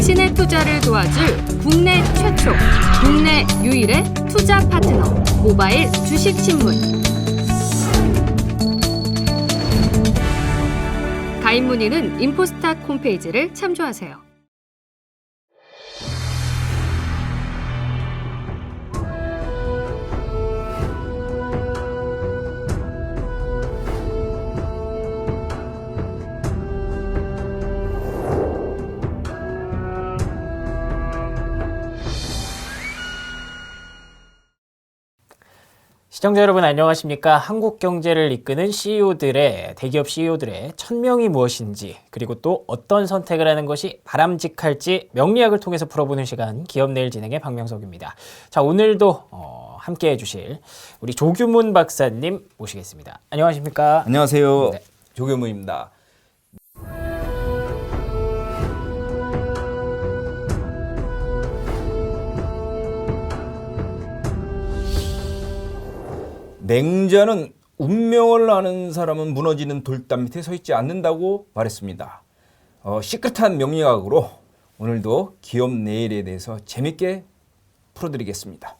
당신의 투자를 도와줄 국내 최초, 국내 유일의 투자 파트너 모바일 주식신문. 가입 문의는 인포스탁 홈페이지를 참조하세요. 시청자 여러분 안녕하십니까? 한국 경제를 이끄는 대기업 CEO들의 1000명이 무엇인지, 그리고 또 어떤 선택을 하는 것이 바람직할지 명리학을 통해서 풀어보는 시간, 기업내일 진행의 박명석입니다. 자, 오늘도 함께해 주실 우리 조규문 박사님 모시겠습니다. 안녕하십니까? 안녕하세요. 네. 조규문입니다. 맹자는 운명을 아는 사람은 무너지는 돌담 밑에 서 있지 않는다고 말했습니다. 시크릿한 명리학으로 오늘도 기업 내일에 대해서 재밌게 풀어드리겠습니다.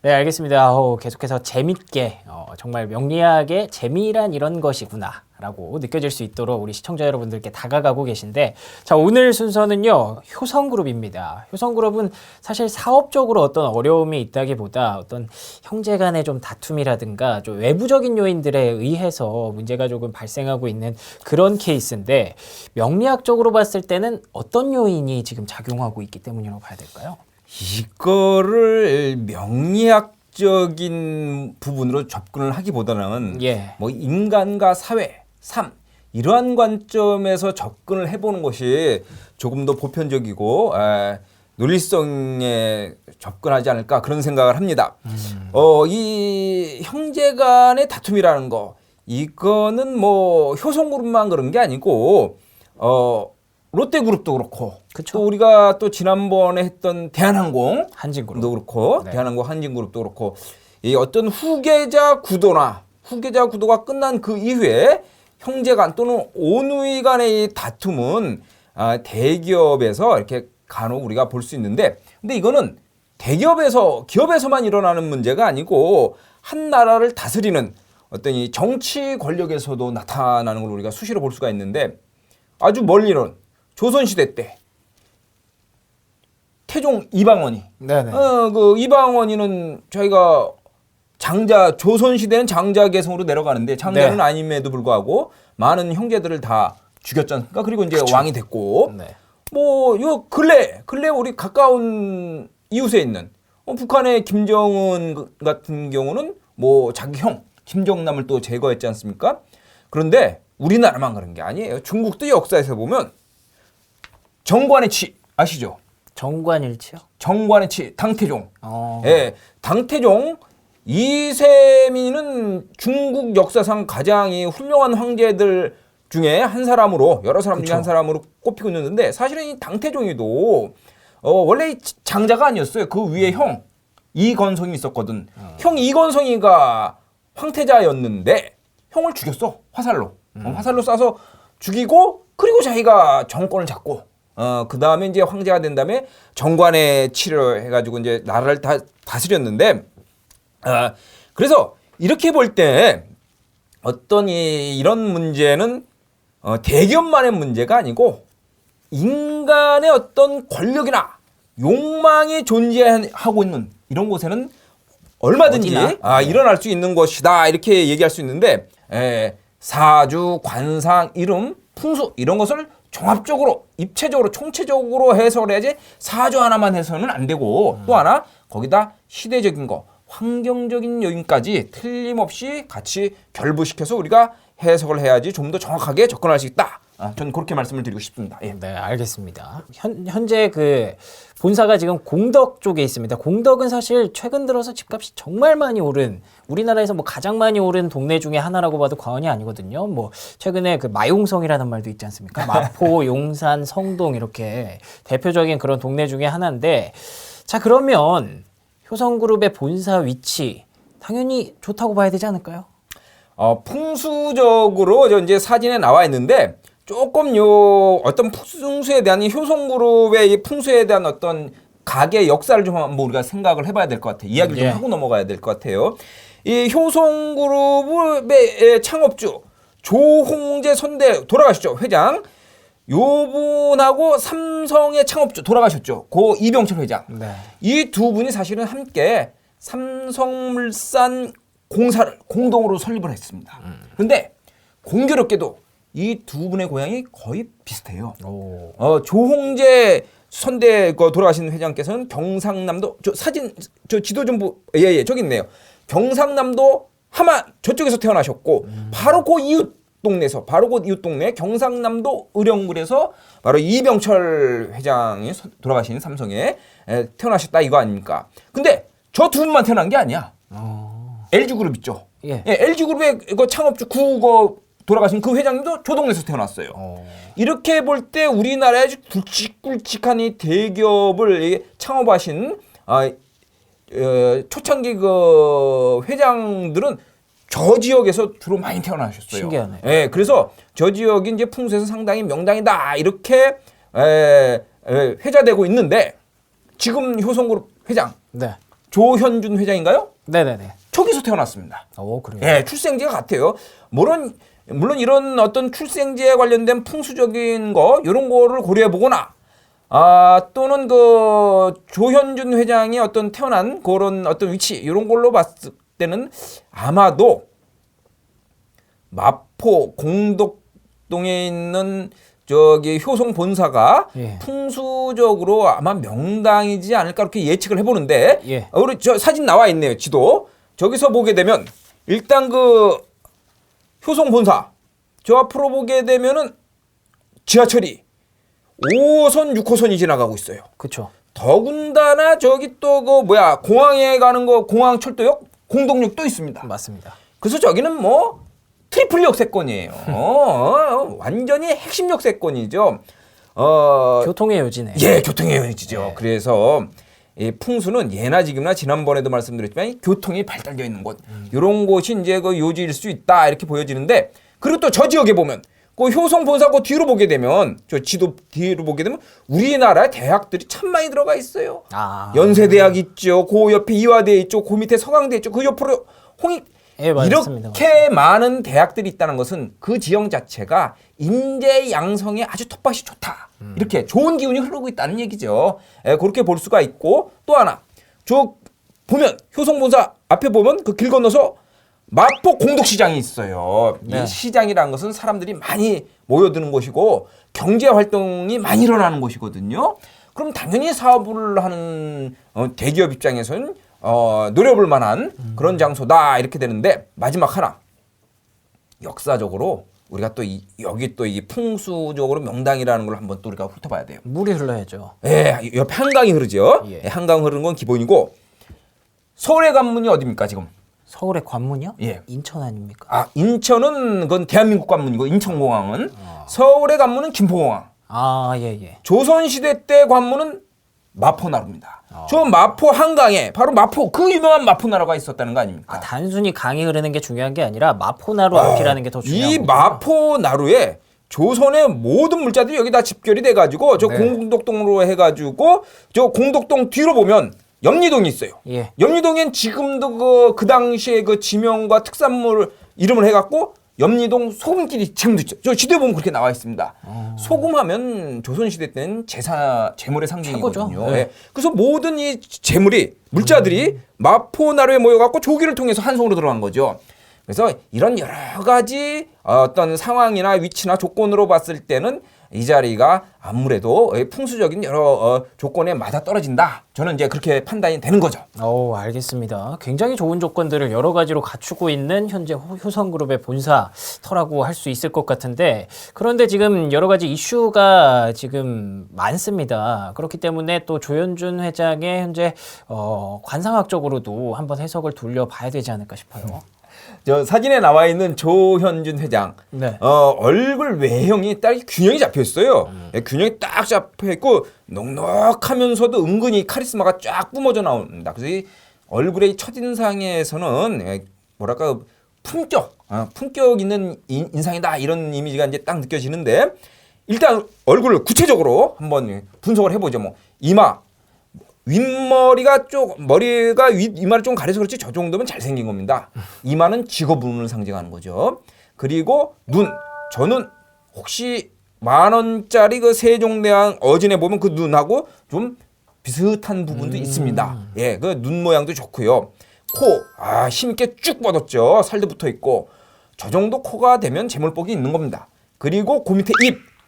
네, 알겠습니다. 계속해서 재밌게 정말 명리학의 재미란 이런 것이구나 라고 느껴질 수 있도록 우리 시청자 여러분들께 다가가고 계신데, 자, 오늘 순서는요, 효성그룹입니다. 효성그룹은 사실 사업적으로 어떤 어려움이 있다기보다 어떤 형제 간의 좀 다툼이라든가 좀 외부적인 요인들에 의해서 문제가 조금 발생하고 있는 그런 케이스인데, 명리학적으로 봤을 때는 어떤 요인이 지금 작용하고 있기 때문이라고 봐야 될까요? 이거를 명리학적인 부분으로 접근을 하기보다는 뭐 인간과 사회, 삶 이러한 관점에서 접근을 해보는 것이 조금 더 보편적이고 논리성에 접근하지 않을까 그런 생각을 합니다. 이 형제 간의 다툼이라는 거, 이거는 뭐 효성그룹만 그런 게 아니고 롯데그룹도 그렇고, 그쵸. 또 우리가 또 지난번에 했던 대한항공 한진그룹도 그렇고, 네. 대한항공 한진그룹도 그렇고, 이 어떤 후계자 구도가 끝난 그 이후에 형제간 또는 오누이 간의 이 다툼은 대기업에서 이렇게 간혹 우리가 볼 수 있는데, 근데 이거는 기업에서만 일어나는 문제가 아니고 한 나라를 다스리는 어떤 이 정치 권력에서도 나타나는 걸 우리가 수시로 볼 수가 있는데, 아주 멀리는 조선시대 때 태종 이방원이, 그 이방원이는 저희가 조선시대는 장자 계성으로 내려가는데 장자는 네. 아님에도 불구하고 많은 형제들을 다 죽였지 않습니까? 그리고 이제 그쵸. 왕이 됐고, 네. 뭐 요 근래 우리 가까운 이웃에 있는 북한의 김정은 같은 경우는 뭐 자기 형 김정남을 또 제거했지 않습니까? 그런데 우리나라만 그런 게 아니에요. 중국도 역사에서 보면 정관의 치 아시죠? 정관일치요? 정관의 치 당태종. 어. 예, 당태종 이세민은 중국 역사상 가장 훌륭한 황제들 중에 한 사람으로, 여러 사람 중에 한 사람으로 꼽히고 있는데, 사실은 이 당태종이도 원래 장자가 아니었어요. 그 위에 형 이건성이 있었거든. 형 이건성이가 황태자였는데 형을 죽였어, 화살로. 화살로 쏴서 죽이고, 그리고 자기가 정권을 잡고, 그 다음에 이제 황제가 된 다음에 정관의 치를 해가지고 이제 나라를 다스렸는데, 그래서 이렇게 볼 때 어떤 이런 문제는 대기업만의 문제가 아니고 인간의 어떤 권력이나 욕망이 존재하고 있는 이런 곳에는 얼마든지 일어날 수 있는 것이다, 이렇게 얘기할 수 있는데, 사주, 관상, 이름, 풍수 이런 것을 종합적으로, 입체적으로, 총체적으로 해석을 해야지 사주 하나만 해서는 안 되고, 또 하나 거기다 시대적인 거, 환경적인 요인까지 틀림없이 같이 결부시켜서 우리가 해석을 해야지 좀 더 정확하게 접근할 수 있다. 저는 그렇게 말씀을 드리고 싶습니다. 예. 네, 알겠습니다. 현재 그 본사가 지금 공덕 쪽에 있습니다. 공덕은 사실 최근 들어서 집값이 정말 많이 오른, 우리나라에서 뭐 가장 많이 오른 동네 중에 하나라고 봐도 과언이 아니거든요. 뭐 최근에 그 마용성이라는 말도 있지 않습니까? 마포, 용산, 성동 이렇게 대표적인 그런 동네 중에 하나인데, 자, 그러면 효성그룹의 본사 위치 당연히 좋다고 봐야 되지 않을까요? 풍수적으로 이제 사진에 나와 있는데 조금 요 어떤 풍수에 대한 이 효성그룹의 이 풍수에 대한 어떤 가게 역사를 좀 한번 우리가 생각을 해봐야 될 것 같아요. 이야기를 예. 좀 하고 넘어가야 될 것 같아요. 이 효성그룹의 창업주 조홍재 선대 돌아가셨죠, 회장. 요분하고 삼성의 창업주 돌아가셨죠, 고 이병철 회장. 네. 이 두 분이 사실은 함께 삼성물산 공사를 공동으로 설립을 했습니다. 그런데 공교롭게도 이 두 분의 고향이 거의 비슷해요. 오. 조홍재 선대 돌아가신 회장께서는 경상남도 저 사진 저 지도 좀 예예 저기 있네요. 경상남도 함안 저쪽에서 태어나셨고 바로 그 이웃 동네에서 바로 그 이웃 동네 경상남도 의령군에서 바로 이병철 회장이 돌아가신 삼성에 태어나셨다 이거 아닙니까? 근데 저 두 분만 태어난 게 아니야. LG그룹 있죠. 예. LG그룹의 그 창업주 구거 돌아가신 그 회장님도 저 동네에서 태어났어요. 이렇게 볼 때 우리나라의 아주 굵직굵직한 이 대기업을 창업하신 초창기 그 회장들은 저 지역에서 주로 많이 태어나셨어요. 신기하네. 예, 그래서 저 지역이 이제 풍수에서 상당히 명당이다 이렇게 회자되고 있는데 지금 효성그룹 회장 네. 조현준 회장인가요? 네네네. 저기서 태어났습니다. 오, 그래요. 예, 출생지가 같아요. 물론 이런 어떤 출생지에 관련된 풍수적인 거 이런 거를 고려해 보거나 또는 그 조현준 회장이 어떤 태어난 그런 어떤 위치 이런 걸로 봤을 때는 아마도 마포 공덕동에 있는 저기 효성 본사가 예. 풍수적으로 아마 명당이지 않을까 이렇게 예측을 해보는데 예. 우리 저 사진 나와 있네요, 지도. 저기서 보게 되면 일단 그 효성 본사 저 앞으로 보게 되면은 지하철이 5호선 6호선이 지나가고 있어요. 그렇죠. 더군다나 저기 또 그 뭐야 공항에 가는 거 공항 철도역 공동역도 있습니다. 맞습니다. 그래서 저기는 뭐 트리플 역세권이에요. 완전히 핵심 역세권이죠. 교통의 요지네. 예, 교통의 요지죠. 네. 그래서 이 풍수는 예나 지금이나 지난번에도 말씀드렸지만 교통이 발달되어 있는 곳 이런 곳이 이제 그 요지일 수 있다 이렇게 보여지는데 그리고 또 저 지역에 보면 그 효성 본사 그 뒤로 보게 되면 저 지도 뒤로 보게 되면 우리나라 대학들이 참 많이 들어가 있어요. 연세대학 있죠. 그 옆에 이화대 있죠. 그 밑에 서강대 있죠. 그 옆으로 홍익 예, 맞습니다. 이렇게 많은 대학들이 있다는 것은 그 지형 자체가 인재 양성에 아주 텃밭이 좋다. 이렇게 좋은 기운이 흐르고 있다는 얘기죠. 그렇게 볼 수가 있고 또 하나 저 보면 효성본사 앞에 보면 그 길 건너서 마포 공덕시장이 있어요. 네. 이 시장이라는 것은 사람들이 많이 모여드는 곳이고 경제 활동이 많이 일어나는 곳이거든요. 그럼 당연히 사업을 하는 대기업 입장에서는 노려볼 만한 그런 장소다 이렇게 되는데 마지막 하나 역사적으로 우리가 또 여기 또 이 풍수적으로 명당이라는 걸 한번 또 우리가 훑어봐야 돼요. 물이 흘러야죠. 예, 옆에 한강이 흐르죠. 예. 예, 한강 흐르는 건 기본이고 서울의 관문이 어디입니까 지금? 서울의 관문이요? 예. 인천 아닙니까? 인천은 그건 대한민국 관문이고 인천공항은 서울의 관문은 김포공항. 예. 조선시대 때 관문은 마포나루입니다. 저 마포 한강에 바로 마포 그 유명한 마포나루가 있었다는 거 아닙니까? 단순히 강이 흐르는 게 중요한 게 아니라 마포나루 앞이라는 게 더 중요한 이 거죠. 마포나루에 조선의 모든 물자들이 여기다 집결이 돼가지고 저 네. 공덕동으로 해가지고 저 공덕동 뒤로 보면 염리동이 있어요. 예. 염리동엔 지금도 그 당시에 그 지명과 특산물 이름을 해갖고 염리동 소금길이 지금도 있죠. 저 지도에 보면 그렇게 나와 있습니다. 소금하면 조선시대 때는 재물의 상징이거든요. 최고죠. 네. 예. 그래서 모든 이 재물이 물자들이 마포나루에 모여갖고 조기를 통해서 한송으로 들어간 거죠. 그래서 이런 여러 가지 어떤 상황이나 위치나 조건으로 봤을 때는 이 자리가 아무래도 풍수적인 여러 조건에 맞아 떨어진다. 저는 이제 그렇게 판단이 되는 거죠. 알겠습니다. 굉장히 좋은 조건들을 여러 가지로 갖추고 있는 현재 효성그룹의 본사터라고 할 수 있을 것 같은데 그런데 지금 여러 가지 이슈가 지금 많습니다. 그렇기 때문에 또 조현준 회장의 현재 관상학적으로도 한번 해석을 돌려봐야 되지 않을까 싶어요. 저 사진에 나와 있는 조현준 회장 네. 얼굴 외형이 딱 균형이 잡혀 있어요. 균형이 딱 잡혀 있고 넉넉하면서도 은근히 카리스마가 쫙 뿜어져 나온다. 그래서 이 얼굴의 첫인상에서는 뭐랄까 품격 있는 인상이다 이런 이미지가 이제 딱 느껴지는데 일단 얼굴을 구체적으로 한번 분석을 해보죠. 뭐 이마 윗머리가 머리가 이마를 좀 가려서 그렇지 저 정도면 잘생긴 겁니다. 이마는 직업운을 상징하는 거죠. 그리고 저는 혹시 10,000원짜리 그 세종대왕 어진에 보면 그 눈하고 좀 비슷한 부분도 있습니다. 예, 그 눈 모양도 좋고요. 코, 힘있게 쭉 뻗었죠. 살도 붙어 있고. 저 정도 코가 되면 재물복이 있는 겁니다. 그리고 그 밑에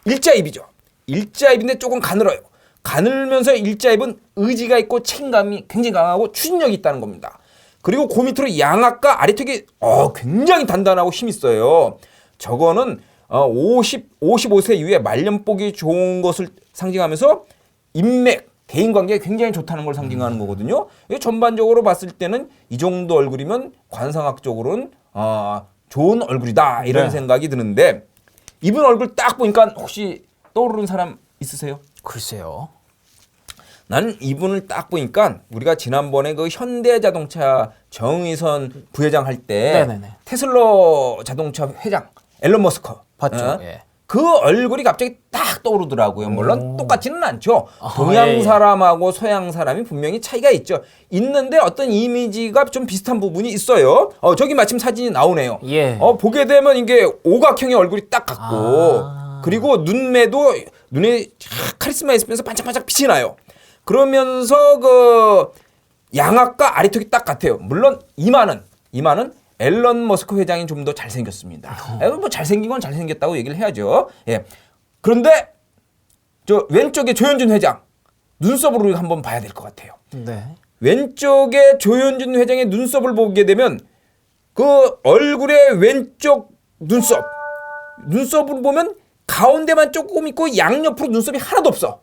일자입이죠. 일자입인데 조금 가늘어요. 가늘면서 일자입은 의지가 있고 책임감이 굉장히 강하고 추진력이 있다는 겁니다. 그리고 그 밑으로 양압과 아래턱이 굉장히 단단하고 힘 있어요. 저거는 55세 이후에 말년복이 좋은 것을 상징하면서 인맥, 대인관계에 굉장히 좋다는 걸 상징하는 거거든요. 전반적으로 봤을 때는 이 정도 얼굴이면 관상학적으로는 좋은 얼굴이다 이런 생각이 드는데 이분 얼굴 딱 보니까 혹시 떠오르는 사람 있으세요? 글쎄요. 나는 이분을 딱 보니까 우리가 지난번에 그 현대자동차 정의선 부회장 할 때 테슬라 자동차 회장 앨런 머스크 봤죠. 예. 그 얼굴이 갑자기 딱 떠오르더라고요. 물론 똑같지는 않죠. 동양 사람하고 서양 사람이 분명히 차이가 있는데 어떤 이미지가 좀 비슷한 부분이 있어요. 저기 마침 사진이 나오네요. 예. 보게 되면 이게 오각형의 얼굴이 딱 같고 그리고 눈매도 눈에 카리스마 있으면서 반짝반짝 빛이 나요. 그러면서 그 양압과 아래턱이 딱 같아요. 물론 이마는 앨런 머스크 회장이 좀 더 잘생겼습니다. 뭐 잘생긴 건 잘생겼다고 얘기를 해야죠. 예. 그런데 저 왼쪽에 조현준 회장 눈썹을 우리가 한번 봐야 될 것 같아요. 네. 왼쪽에 조현준 회장의 눈썹을 보게 되면 그 얼굴의 왼쪽 눈썹을 보면 가운데만 조금 있고 양옆으로 눈썹이 하나도 없어.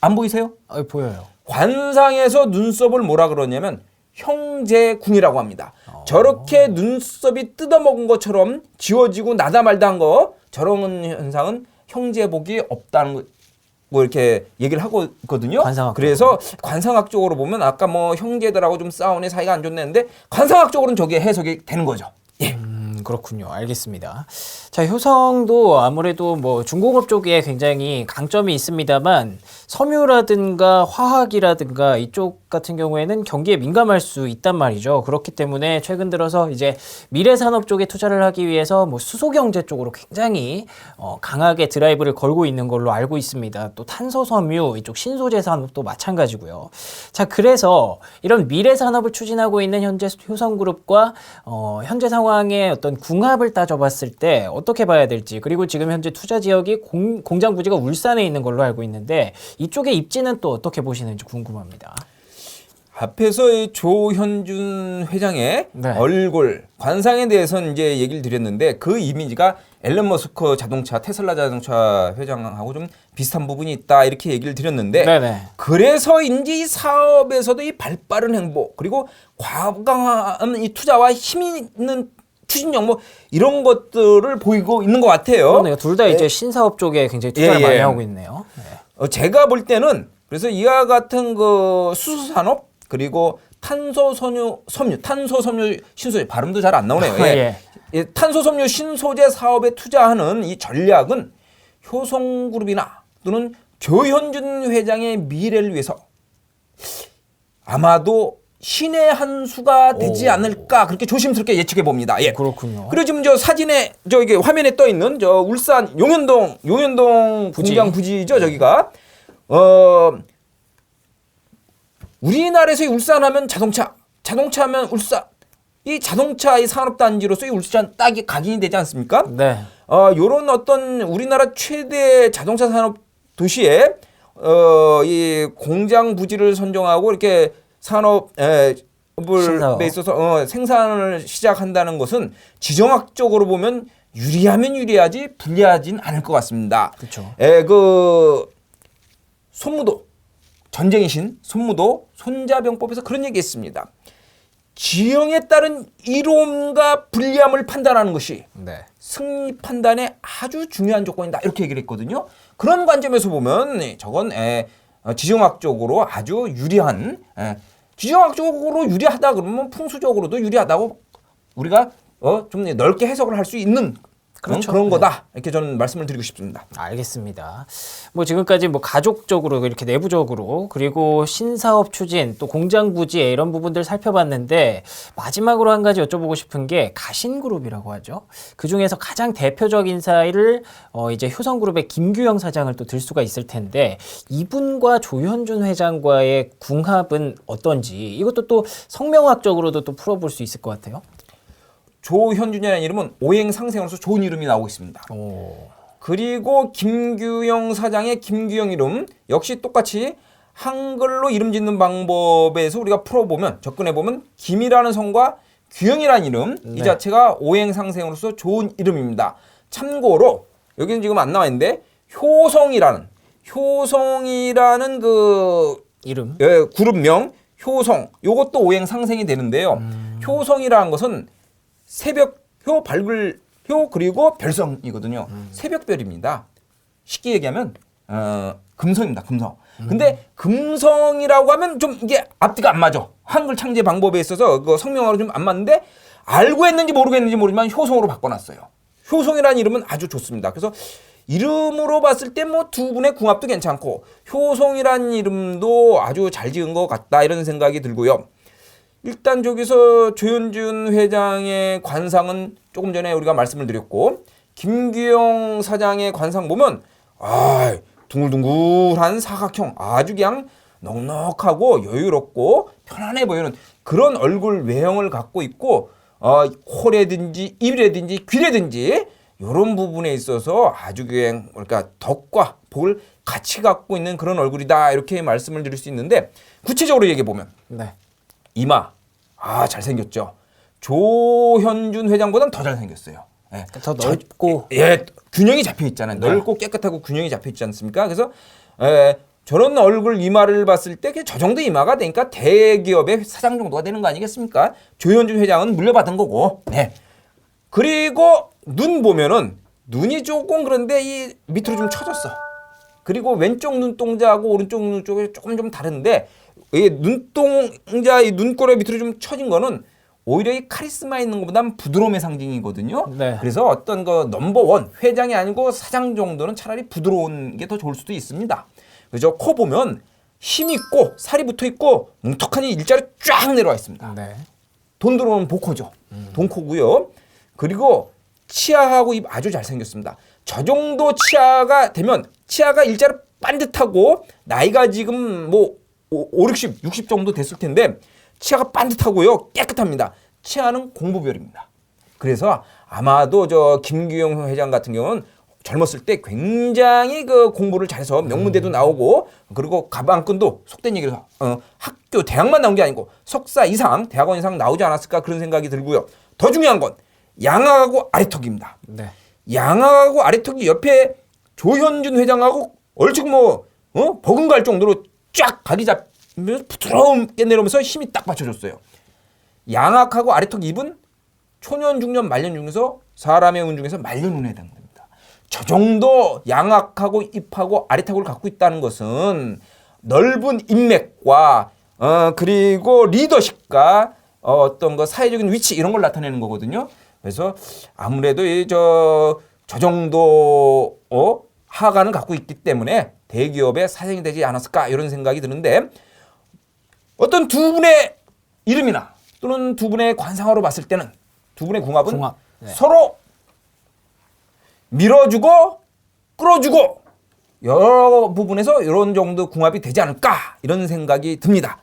안 보이세요? 보여요. 관상에서 눈썹을 뭐라 그러냐면 형제군이라고 합니다. 저렇게 눈썹이 뜯어먹은 것처럼 지워지고 나다말다한 거 저런 현상은 형제복이 없다는 거 이렇게 얘기를 하고 있거든요. 그래서 관상학적으로 보면 아까 뭐 형제들하고 좀 싸우네 사이가 안 좋네는데 관상학적으로는 저게 해석이 되는 거죠. 예. 그렇군요. 알겠습니다. 자, 효성도 아무래도 뭐 중공업 쪽에 굉장히 강점이 있습니다만 섬유라든가 화학이라든가 이쪽 같은 경우에는 경기에 민감할 수 있단 말이죠. 그렇기 때문에 최근 들어서 이제 미래산업 쪽에 투자를 하기 위해서 뭐 수소경제 쪽으로 굉장히 강하게 드라이브를 걸고 있는 걸로 알고 있습니다. 또 탄소섬유 이쪽 신소재 산업도 마찬가지고요. 자, 그래서 이런 미래산업을 추진하고 있는 현재 효성그룹과 현재 상황의 어떤 궁합을 따져봤을 때 어떻게 봐야 될지, 그리고 지금 현재 투자 지역이 공장 부지가 울산에 있는 걸로 알고 있는데 이쪽의 입지는 또 어떻게 보시는지 궁금합니다. 앞에서 이 조현준 회장의 얼굴 관상에 대해서는 이제 얘기를 드렸는데 그 이미지가 앨런 머스크 자동차 테슬라 자동차 회장하고 좀 비슷한 부분이 있다 이렇게 얘기를 드렸는데 그래서인지 이 사업에서도 이 발빠른 행보 그리고 과감한 이 투자와 힘 있는 추진력 뭐 이런 것들을 보이고 있는 것 같아요. 그러네요. 둘 다 이제 신사업 쪽에 굉장히 투자를 많이 하고 있네요. 제가 볼 때는 그래서 이와 같은 그 수소산업 그리고 탄소섬유 신소재 발음도 잘 안 나오네요. 탄소섬유 신소재 사업에 투자하는 이 전략은 효성그룹이나 또는 조현준 회장의 미래를 위해서 아마도 신의 한 수가 되지 않을까 그렇게 조심스럽게 예측해 봅니다. 예. 그렇군요. 그리고 지금 저 사진에 이게 화면에 떠 있는 저 울산 용현동 공장 부지죠. 저기가 우리나라에서 울산하면 자동차하면 울산 이 자동차 이 산업단지로서 이 울산 딱이 각인이 되지 않습니까? 네. 요런 어떤 우리나라 최대 자동차 산업 도시에 이 공장 부지를 선정하고 이렇게 산업에 있어서 생산을 시작한다는 것은 지정학적으로 보면 유리하면 유리하지 불리하진 않을 것 같습니다. 그렇죠. 그 손무도 전쟁의 신 손무도 손자병법에서 그런 얘기했습니다. 지형에 따른 이로움과 불리함을 판단하는 것이 승리 판단의 아주 중요한 조건이다 이렇게 얘기를 했거든요. 그런 관점에서 보면 저건 지정학적으로 아주 유리한 지정학적으로 유리하다 그러면 풍수적으로도 유리하다고 우리가 좀 넓게 해석을 할 수 있는 그렇죠. 그런 거다. 이렇게 저는 말씀을 드리고 싶습니다. 알겠습니다. 뭐 지금까지 뭐 가족적으로 이렇게 내부적으로 그리고 신사업 추진 또 공장 부지 이런 부분들 살펴봤는데 마지막으로 한 가지 여쭤보고 싶은 게 가신그룹이라고 하죠. 그 중에서 가장 대표적인 사례를 이제 효성그룹의 김규영 사장을 또 들 수가 있을 텐데 이분과 조현준 회장과의 궁합은 어떤지 이것도 또 성명학적으로도 또 풀어볼 수 있을 것 같아요. 조현준이라는 이름은 오행상생으로서 좋은 이름이 나오고 있습니다. 그리고 김규영 사장의 김규영 이름 역시 똑같이 한글로 이름 짓는 방법에서 우리가 풀어보면 접근해보면 김이라는 성과 규영이라는 이름 이 자체가 오행상생으로서 좋은 이름입니다. 참고로 여기는 지금 안 나와 있는데 효성이라는 그 이름. 그룹명 효성 요것도 오행상생이 되는데요. 효성이라는 것은 새벽효, 밝을효 그리고 별성이거든요. 새벽별입니다. 쉽게 얘기하면 금성입니다. 금성. 근데 금성이라고 하면 좀 이게 앞뒤가 안 맞아. 한글 창제 방법에 있어서 그 성명하고 좀 안 맞는데 알고 했는지 모르겠는지 모르지만 효성으로 바꿔놨어요. 효성이라는 이름은 아주 좋습니다. 그래서 이름으로 봤을 때 뭐 두 분의 궁합도 괜찮고 효성이라는 이름도 아주 잘 지은 것 같다 이런 생각이 들고요. 일단 저기서 조현준 회장의 관상은 조금 전에 우리가 말씀을 드렸고 김규영 사장의 관상 보면 둥글둥글한 사각형 아주 그냥 넉넉하고 여유롭고 편안해 보이는 그런 얼굴 외형을 갖고 있고 코라든지 입이라든지 귀라든지 이런 부분에 있어서 아주 그냥 그러니까 덕과 복을 같이 갖고 있는 그런 얼굴이다 이렇게 말씀을 드릴 수 있는데 구체적으로 얘기해 보면 이마 잘생겼죠. 조현준 회장보다는 더 잘생겼어요. 예. 더 넓고 균형이 잡혀 있잖아요. 넓고 깨끗하고 균형이 잡혀 있지 않습니까? 그래서 저런 얼굴 이마를 봤을 때 저 정도 이마가 되니까 대기업의 사장 정도가 되는 거 아니겠습니까? 조현준 회장은 물려받은 거고. 네. 그리고 눈 보면은 눈이 조금 그런데 이 밑으로 좀 처졌어. 그리고 왼쪽 눈동자하고 오른쪽 눈쪽이 조금 좀 다른데 이 눈동자 이 눈꼬리 밑으로 좀 처진 거는 오히려 이 카리스마 있는 것보다는 부드러움의 상징이거든요. 그래서 어떤 그 넘버원 회장이 아니고 사장 정도는 차라리 부드러운 게 더 좋을 수도 있습니다. 그죠? 코 보면 힘 있고 살이 붙어 있고 뭉툭하니 일자로 쫙 내려와 있습니다. 돈 들어오는 복코죠. 돈코고요. 그리고 치아하고 입 아주 잘생겼습니다. 저 정도 치아가 되면 치아가 일자로 반듯하고 나이가 지금 뭐 5, 60, 60 정도 됐을 텐데 치아가 반듯하고요. 깨끗합니다. 치아는 공부별입니다. 그래서 아마도 저 김규영 회장 같은 경우는 젊었을 때 굉장히 그 공부를 잘해서 명문대도 나오고 그리고 가방끈도 속된 얘기로 학교 대학만 나온 게 아니고 석사 이상 대학원 이상 나오지 않았을까 그런 생각이 들고요. 더 중요한 건 양악하고 아래턱입니다. 양악하고 아래턱이 옆에 조현준 회장하고 얼추 뭐 버금갈 정도로 쫙 각이 잡히면서 부드럽게 내려오면서 힘이 딱 받쳐줬어요. 양악하고 아래턱 입은 초년, 중년, 말년 중에서 사람의 운 중에서 말년운에 해당됩니다. 저 정도 양악하고 입하고 아래턱을 갖고 있다는 것은 넓은 인맥과 그리고 리더십과 어떤 거 사회적인 위치 이런 걸 나타내는 거거든요. 그래서 아무래도 저 정도 하관을 갖고 있기 때문에 대기업의 사장이 되지 않았을까 이런 생각이 드는데 어떤 두 분의 이름이나 또는 두 분의 관상으로 봤을 때는 두 분의 궁합은 서로 밀어주고 끌어주고 여러 부분에서 이런 정도 궁합이 되지 않을까 이런 생각이 듭니다.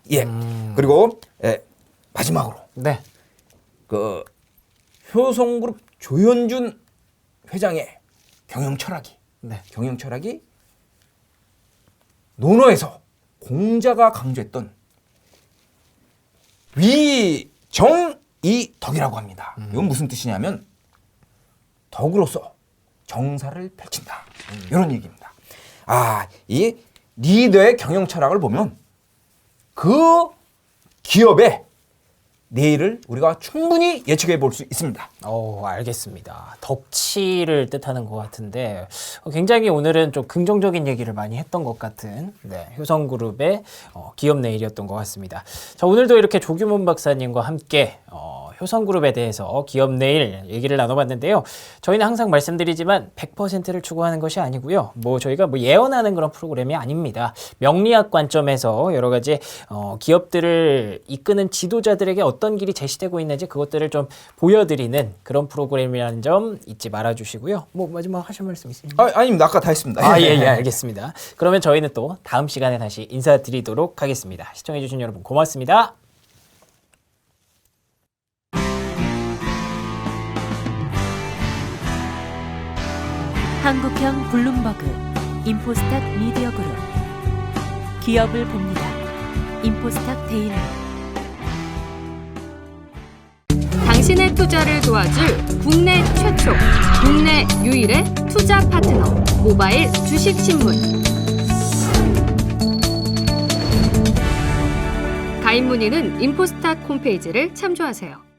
그리고 마지막으로 그 효성그룹 조현준 회장의 경영 철학이 논어에서 공자가 강조했던 위정이덕이라고 합니다. 이건 무슨 뜻이냐면 덕으로서 정사를 펼친다. 이런 얘기입니다. 이 리더의 경영 철학을 보면 그 기업의 내일을 우리가 충분히 예측해 볼 수 있습니다. 알겠습니다. 덕치를 뜻하는 것 같은데 굉장히 오늘은 좀 긍정적인 얘기를 많이 했던 것 같은 효성그룹의 기업 내일이었던 것 같습니다. 자, 오늘도 이렇게 조규문 박사님과 함께 효성그룹에 대해서 기업 내일 얘기를 나눠봤는데요. 저희는 항상 말씀드리지만 100%를 추구하는 것이 아니고요. 저희가 예언하는 그런 프로그램이 아닙니다. 명리학 관점에서 여러 가지 기업들을 이끄는 지도자들에게 어떤 길이 제시되고 있는지 그것들을 좀 보여드리는 그런 프로그램이라는 점 잊지 말아주시고요. 마지막 하실 말씀 있습니까? 아닙니다. 아까 다 했습니다. 예, 알겠습니다. 그러면 저희는 또 다음 시간에 다시 인사드리도록 하겠습니다. 시청해주신 여러분 고맙습니다. 한국형 블룸버그, 인포스탁 미디어 그룹. 기업을 봅니다. 인포스탁 데일리. 당신의 투자를 도와줄 국내 최초, 국내 유일의 투자 파트너 모바일 주식신문. 가입 문의는 인포스탁 홈페이지를 참조하세요.